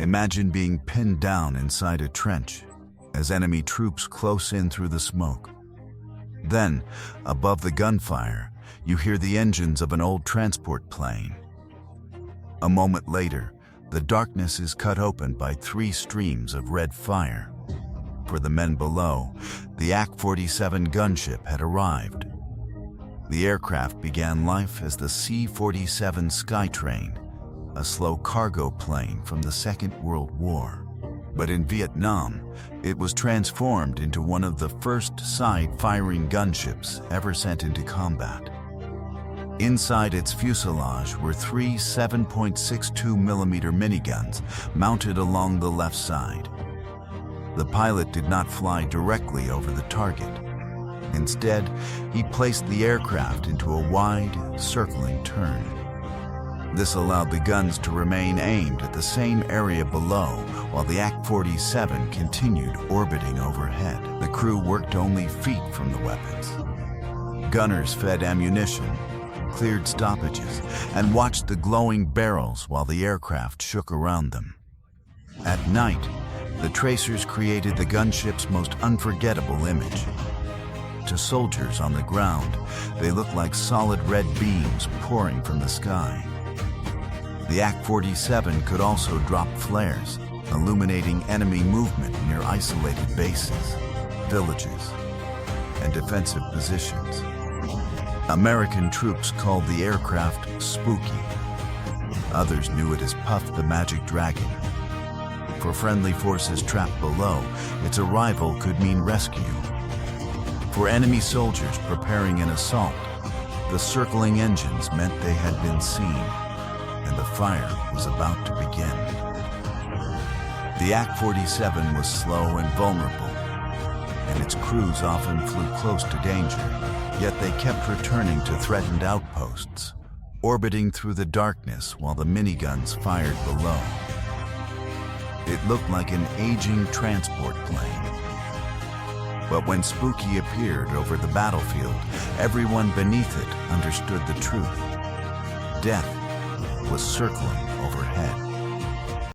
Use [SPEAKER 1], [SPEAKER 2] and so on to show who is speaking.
[SPEAKER 1] Imagine being pinned down inside a trench as enemy troops close in through the smoke. Then, above the gunfire, you hear the engines of an old transport plane. A moment later, the darkness is cut open by 3 streams of red fire. For the men below, the C-47 gunship had arrived. The aircraft began life as the C-47 Skytrain, a slow cargo plane from the Second World War. But in Vietnam, it was transformed into one of the first side-firing gunships ever sent into combat. Inside its fuselage were 3 7.62mm miniguns mounted along the left side. The pilot did not fly directly over the target. Instead, he placed the aircraft into a wide, circling turn. This allowed the guns to remain aimed at the same area below while the C-47 continued orbiting overhead. The crew worked only feet from the weapons. Gunners fed ammunition, cleared stoppages, and watched the glowing barrels while the aircraft shook around them. At night, the tracers created the gunship's most unforgettable image. To soldiers on the ground, they looked like solid red beams pouring from the sky. The C-47 could also drop flares, illuminating enemy movement near isolated bases, villages, and defensive positions. American troops called the aircraft Spooky. Others knew it as Puff the Magic Dragon. For friendly forces trapped below, its arrival could mean rescue. For enemy soldiers preparing an assault, the circling engines meant they had been seen, and the fire was about to begin. The C-47 was slow and vulnerable, and its crews often flew close to danger, yet they kept returning to threatened outposts, orbiting through the darkness while the miniguns fired below. It looked like an aging transport plane. But when Spooky appeared over the battlefield, everyone beneath it understood the truth. Death was circling overhead.